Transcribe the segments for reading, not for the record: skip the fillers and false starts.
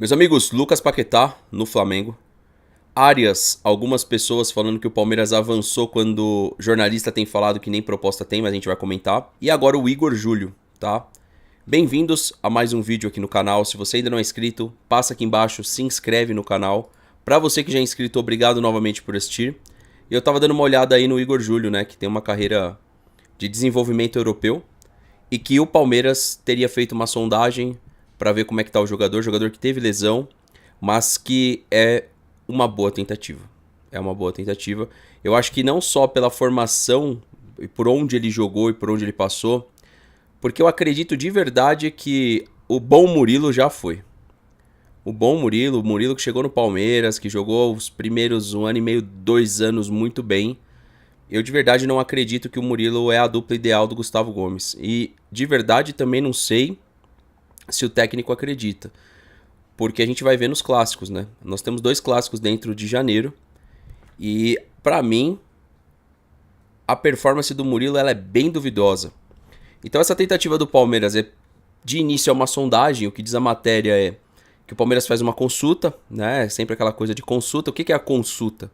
Meus amigos, Lucas Paquetá no Flamengo. Arias, algumas pessoas falando que o Palmeiras avançou quando jornalista tem falado que nem proposta tem, mas a gente vai comentar. E agora o Igor Júlio, tá? Bem-vindos a mais um vídeo aqui no canal. Se você ainda não é inscrito, passa aqui embaixo, se inscreve no canal. Pra você que já é inscrito, obrigado novamente por assistir. E eu tava dando uma olhada aí no Igor Júlio, né, que tem uma carreira de desenvolvimento europeu. E que o Palmeiras teria feito uma sondagem para ver como é que tá o jogador que teve lesão, mas que é uma boa tentativa. É uma boa tentativa. Eu acho que não só pela formação e por onde ele jogou e por onde ele passou, porque eu acredito de verdade que o bom Murilo já foi. O bom Murilo, o Murilo que chegou no Palmeiras, que jogou os primeiros 1 ano e meio, 2 anos muito bem. Eu de verdade não acredito que o Murilo é a dupla ideal do Gustavo Gomes. E de verdade também não sei se o técnico acredita. Porque a gente vai ver nos clássicos, né? Nós temos 2 clássicos dentro de janeiro. E pra mim, a performance do Murilo ela é bem duvidosa. Então essa tentativa do Palmeiras é de início é uma sondagem. O que diz a matéria é que o Palmeiras faz uma consulta, né? Sempre aquela coisa de consulta. O que é a consulta?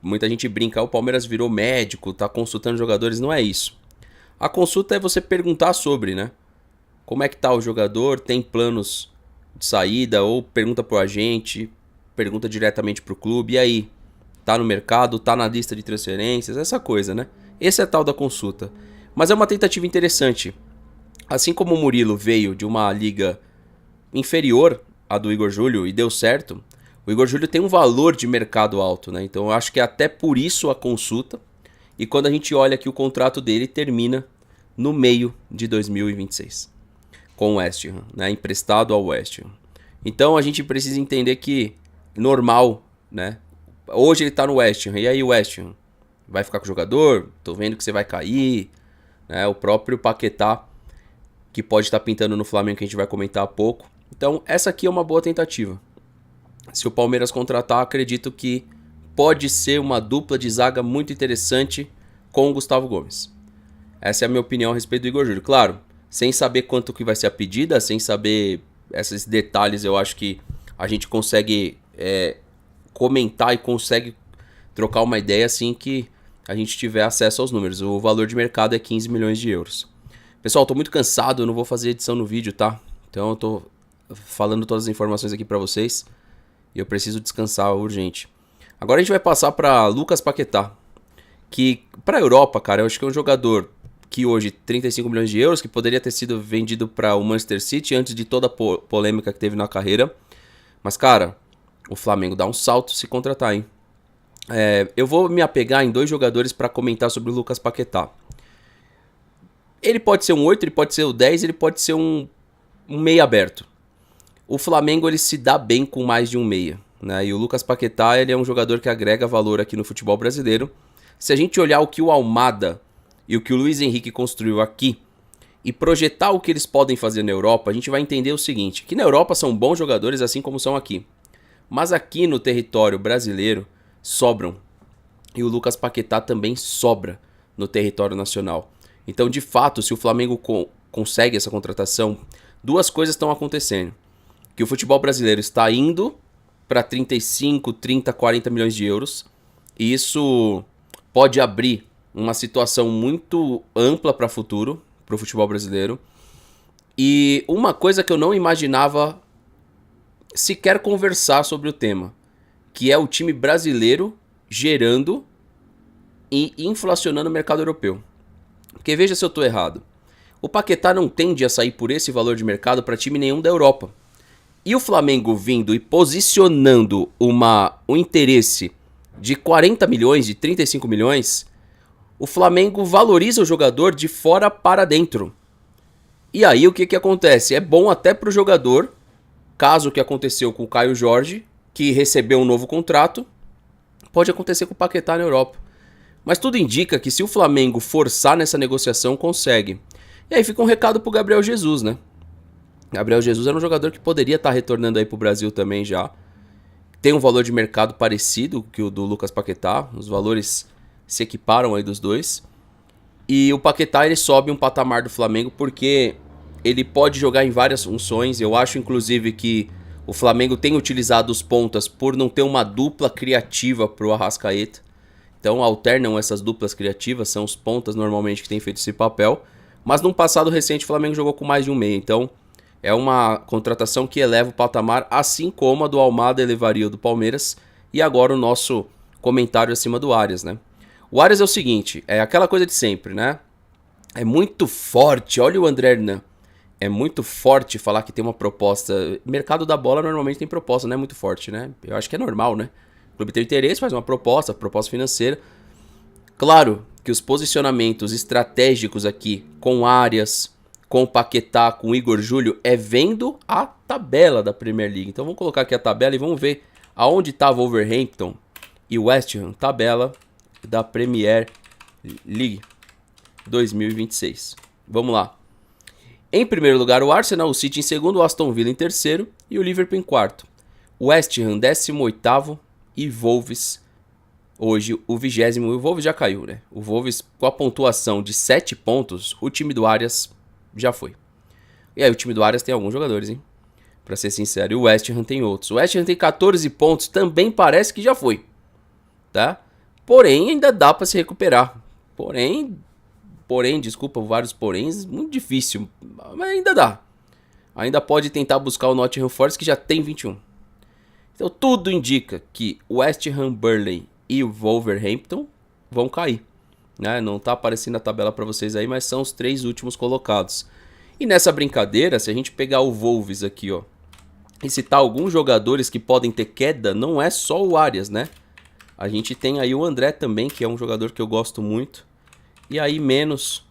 Muita gente brinca, o Palmeiras virou médico, tá consultando jogadores. Não é isso. A consulta é você perguntar sobre, né? Como é que tá o jogador, tem planos de saída, ou pergunta pro agente, pergunta diretamente pro clube, e aí? Tá no mercado, tá na lista de transferências, essa coisa, né? Esse é a tal da consulta. Mas é uma tentativa interessante. Assim como o Murilo veio de uma liga inferior à do Igor Júlio e deu certo, o Igor Júlio tem um valor de mercado alto, né? Então eu acho que é até por isso a consulta. E quando a gente olha que o contrato dele termina no meio de 2026 com o West Ham, né? Emprestado ao West Ham. Então a gente precisa entender que normal, né? Hoje ele tá no West Ham, e aí o West Ham vai ficar com o jogador? Tô vendo que você vai cair, né? O próprio Paquetá que pode estar pintando no Flamengo, que a gente vai comentar há pouco. Então essa aqui é uma boa tentativa. Se o Palmeiras contratar, acredito que pode ser uma dupla de zaga muito interessante com o Gustavo Gomes. Essa é a minha opinião a respeito do Igor Júlio. Claro, sem saber quanto que vai ser a pedida, sem saber esses detalhes, eu acho que a gente consegue comentar e consegue trocar uma ideia assim que a gente tiver acesso aos números. O valor de mercado é 15 milhões de euros. Pessoal, tô muito cansado, eu não vou fazer edição no vídeo, tá? Então eu tô falando todas as informações aqui pra vocês e eu preciso descansar urgente. Agora a gente vai passar pra Lucas Paquetá, que pra Europa, cara, eu acho que é um jogador que hoje 35 milhões de euros, que poderia ter sido vendido para o Manchester City antes de toda a polêmica que teve na carreira. Mas, cara, o Flamengo dá um salto se contratar, hein? Eu vou me apegar em 2 jogadores para comentar sobre o Lucas Paquetá. Ele pode ser um 8, ele pode ser o 10, ele pode ser um meia aberto. O Flamengo ele se dá bem com mais de um meia, né? E o Lucas Paquetá ele é um jogador que agrega valor aqui no futebol brasileiro. Se a gente olhar o que o Almada e o que o Luiz Henrique construiu aqui e projetar o que eles podem fazer na Europa, a gente vai entender o seguinte, que na Europa são bons jogadores assim como são aqui. Mas aqui no território brasileiro sobram. E o Lucas Paquetá também sobra no território nacional. Então, de fato, se o Flamengo consegue essa contratação, 2 coisas estão acontecendo. Que o futebol brasileiro está indo para 35, 30, 40 milhões de euros. E isso pode abrir uma situação muito ampla para o futuro, para o futebol brasileiro. E uma coisa que eu não imaginava sequer conversar sobre o tema, que é o time brasileiro gerando e inflacionando o mercado europeu. Porque veja se eu estou errado. O Paquetá não tende a sair por esse valor de mercado para time nenhum da Europa. E o Flamengo vindo e posicionando um interesse de 40 milhões, de 35 milhões... O Flamengo valoriza o jogador de fora para dentro. E aí o que acontece? É bom até para o jogador, caso o que aconteceu com o Caio Jorge, que recebeu um novo contrato, pode acontecer com o Paquetá na Europa. Mas tudo indica que se o Flamengo forçar nessa negociação, consegue. E aí fica um recado pro Gabriel Jesus, né? Gabriel Jesus era um jogador que poderia estar retornando aí pro Brasil também já. Tem um valor de mercado parecido que o do Lucas Paquetá, os valores se equiparam aí dos dois. E o Paquetá ele sobe um patamar do Flamengo porque ele pode jogar em várias funções. Eu acho inclusive que O Flamengo tem utilizado os pontas por não ter uma dupla criativa pro Arrascaeta. Então alternam essas duplas criativas, são os pontas normalmente que têm feito esse papel. Mas num passado recente o Flamengo jogou com mais de um meia, então é uma contratação que eleva o patamar, assim como a do Almada elevaria o do Palmeiras. E agora o nosso comentário acima do Arias, né? O Arias é o seguinte, é aquela coisa de sempre, né? É muito forte, olha o André Hernan. É muito forte falar que tem uma proposta. Mercado da bola normalmente tem proposta, não é muito forte, né? Eu acho que é normal, né? O clube tem interesse, faz uma proposta financeira. Claro que os posicionamentos estratégicos aqui com Arias, com o Paquetá, com o Igor Júlio, é vendo a tabela da Premier League. Então vamos colocar aqui a tabela e vamos ver aonde está Wolverhampton e West Ham, tabela da Premier League 2026. Vamos lá. Em primeiro lugar o Arsenal, o City em segundo, o Aston Villa em terceiro e o Liverpool em quarto. West Ham 18º e Wolves hoje o 20º. O Wolves já caiu, né? O Wolves com a pontuação de 7 pontos, o time do Arias já foi. E aí o time do Arias tem alguns jogadores, hein? Pra ser sincero, e o West Ham tem outros. O West Ham tem 14 pontos, também parece que já foi, tá? Porém, ainda dá pra se recuperar. Porém, desculpa, vários poréns, muito difícil, mas ainda dá. Ainda pode tentar buscar o Nottingham Forest, que já tem 21. Então tudo indica que o West Ham, Burnley e o Wolverhampton vão cair, né? Não tá aparecendo na tabela para vocês aí, mas são os 3 últimos colocados. E nessa brincadeira, se a gente pegar o Wolves aqui, ó, e citar alguns jogadores que podem ter queda, não é só o Arias, né? A gente tem aí o André também, que é um jogador que eu gosto muito. E aí menos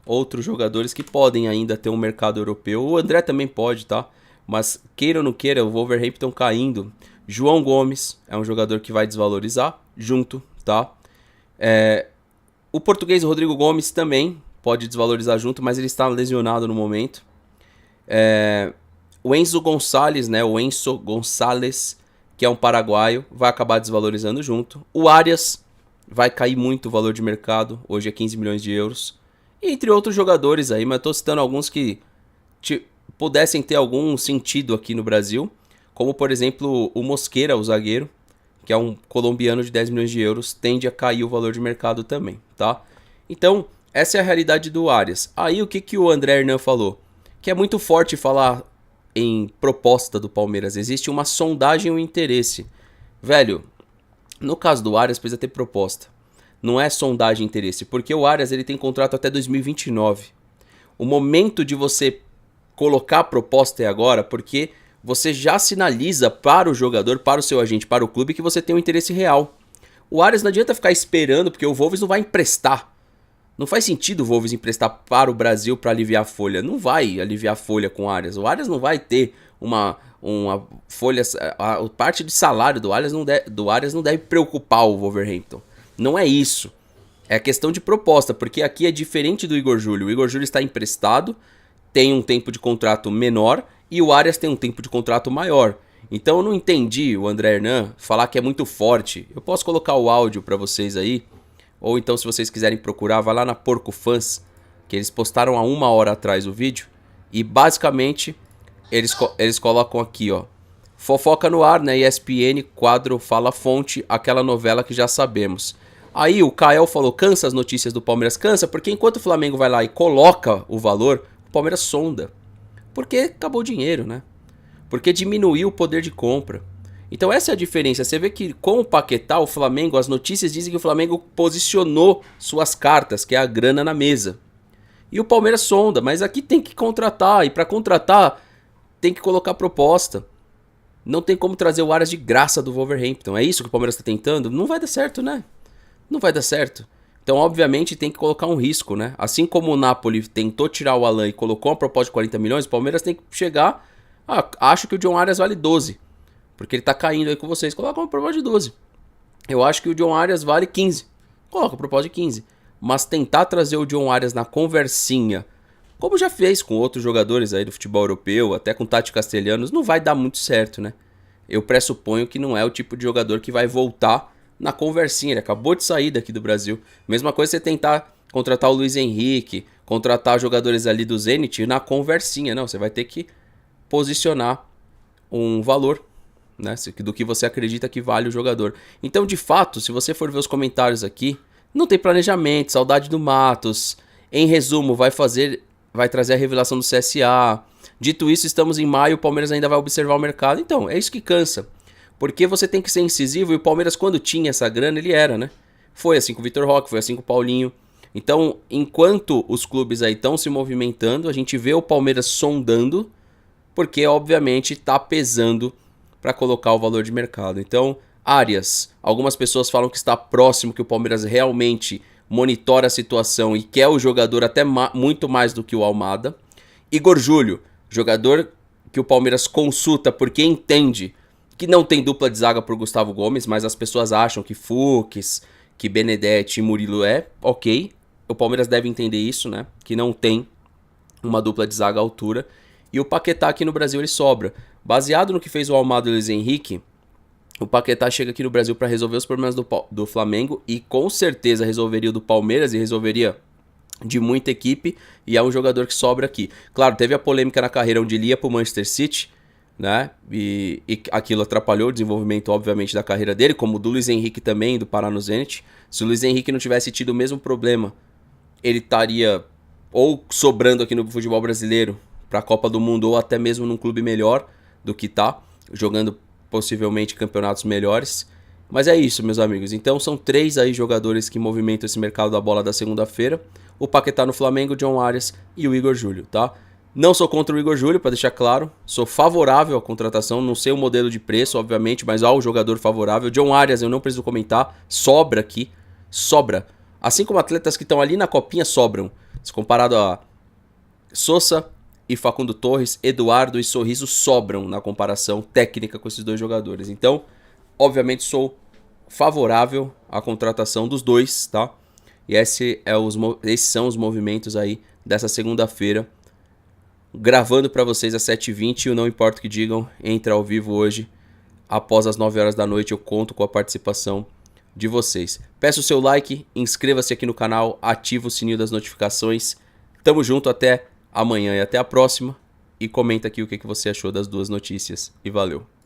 outros jogadores que podem ainda ter um mercado europeu. O André também pode, tá? Mas queira ou não queira, o Wolverhampton caindo. João Gomes é um jogador que vai desvalorizar junto, tá? O português Rodrigo Gomes também pode desvalorizar junto, mas ele está lesionado no momento. O Enzo Gonçalves, né? O Enzo Gonçalves, que é um paraguaio, vai acabar desvalorizando junto. O Arias vai cair muito o valor de mercado, hoje é 15 milhões de euros. E entre outros jogadores aí, mas estou citando alguns que pudessem ter algum sentido aqui no Brasil. Como, por exemplo, o Mosquera, o zagueiro, que é um colombiano de 10 milhões de euros, tende a cair o valor de mercado também, tá? Então, essa é a realidade do Arias. Aí, o que o André Hernan falou? Que é muito forte falar em proposta do Palmeiras. Existe uma sondagem e um interesse. Velho, no caso do Arias, precisa ter proposta. Não é sondagem e interesse, porque o Arias ele tem contrato até 2029. O momento de você colocar a proposta é agora, porque você já sinaliza para o jogador, para o seu agente, para o clube, que você tem um interesse real. O Arias não adianta ficar esperando, porque o Wolves não vai emprestar. Não faz sentido o Wolves emprestar para o Brasil para aliviar a folha. Não vai aliviar a folha com o Arias. O Arias não vai ter uma folha... A parte de salário do Arias não deve preocupar o Wolverhampton. Não é isso. É questão de proposta, porque aqui é diferente do Igor Júlio. O Igor Júlio está emprestado, tem um tempo de contrato menor, e o Arias tem um tempo de contrato maior. Então eu não entendi o André Hernan falar que é muito forte. Eu posso colocar o áudio para vocês aí, ou então se vocês quiserem procurar, vai lá na Porco Fãs, que eles postaram há 1 hora atrás o vídeo, e basicamente eles colocam aqui, ó, fofoca no ar, né, ESPN, quadro Fala Fonte, aquela novela que já sabemos. Aí o Kael falou, cansa as notícias do Palmeiras, cansa, porque enquanto o Flamengo vai lá e coloca o valor, o Palmeiras sonda. Porque acabou o dinheiro, né? Porque diminuiu o poder de compra. Então essa é a diferença. Você vê que com o Paquetá, o Flamengo, as notícias dizem que o Flamengo posicionou suas cartas, que é a grana na mesa. E o Palmeiras sonda, mas aqui tem que contratar. E para contratar, tem que colocar proposta. Não tem como trazer o Arias de graça do Wolverhampton. É isso que o Palmeiras está tentando? Não vai dar certo, né? Não vai dar certo. Então, obviamente, tem que colocar um risco, né? Assim como o Napoli tentou tirar o Alan e colocou uma proposta de 40 milhões, o Palmeiras tem que chegar... acho que o John Arias vale 12. Porque ele tá caindo aí com vocês. Coloca uma proposta de 12. Eu acho que o John Arias vale 15. Coloca a proposta de 15. Mas tentar trazer o John Arias na conversinha, como já fez com outros jogadores aí do futebol europeu, até com Tati Castelhanos, não vai dar muito certo, né? Eu pressuponho que não é o tipo de jogador que vai voltar na conversinha. Ele acabou de sair daqui do Brasil. Mesma coisa você tentar contratar o Luiz Henrique, contratar jogadores ali do Zenit na conversinha. Não, você vai ter que posicionar um valor, né, do que você acredita que vale o jogador. Então, de fato, se você for ver os comentários aqui, não tem planejamento, saudade do Matos. Em resumo, vai trazer a revelação do CSA. Dito isso, estamos em maio, o Palmeiras ainda vai observar o mercado. Então, é isso que cansa. Porque você tem que ser incisivo e o Palmeiras, quando tinha essa grana, ele era, né? Foi assim com o Vitor Roque, foi assim com o Paulinho. Então, enquanto os clubes aí estão se movimentando, a gente vê o Palmeiras sondando, porque obviamente está pesando para colocar o valor de mercado. Então, Arias, algumas pessoas falam que está próximo, que o Palmeiras realmente monitora a situação e quer o jogador até muito mais do que o Almada. Igor Júlio, jogador que o Palmeiras consulta porque entende que não tem dupla de zaga por Gustavo Gomes, mas as pessoas acham que Fux, que Benedetti e Murilo ok. O Palmeiras deve entender isso, né? Que não tem uma dupla de zaga à altura. E o Paquetá aqui no Brasil ele sobra. Baseado no que fez o Almada e o Luiz Henrique, o Paquetá chega aqui no Brasil para resolver os problemas do Flamengo e com certeza resolveria o do Palmeiras e resolveria de muita equipe, e é um jogador que sobra aqui. Claro, teve a polêmica na carreira onde ele ia para o Manchester City, né? E aquilo atrapalhou o desenvolvimento, obviamente, da carreira dele, como o do Luiz Henrique também, do Pará no Zenit. Se o Luiz Henrique não tivesse tido o mesmo problema, ele estaria ou sobrando aqui no futebol brasileiro para a Copa do Mundo, ou até mesmo num clube melhor do que tá, jogando possivelmente campeonatos melhores. Mas é isso, meus amigos. Então são 3 aí jogadores que movimentam esse mercado da bola da segunda-feira. O Paquetá no Flamengo, o John Arias e o Igor Júlio, tá? Não sou contra o Igor Júlio, para deixar claro. Sou favorável à contratação, não sei o modelo de preço, obviamente, mas ao jogador favorável. John Arias, eu não preciso comentar, sobra aqui, sobra. Assim como atletas que estão ali na copinha sobram. Se comparado a Sosa e Facundo Torres, Eduardo e Sorriso sobram na comparação técnica com esses dois jogadores. Então, obviamente, sou favorável à contratação dos dois, tá? E esses são os movimentos aí dessa segunda-feira. Gravando para vocês às 7h20 e o Não Importa o que Digam entra ao vivo hoje. Após as 9 horas da noite eu conto com a participação de vocês. Peço o seu like, inscreva-se aqui no canal, ativa o sininho das notificações. Tamo junto, até amanhã e até a próxima. E comenta aqui o que você achou das duas notícias. E valeu!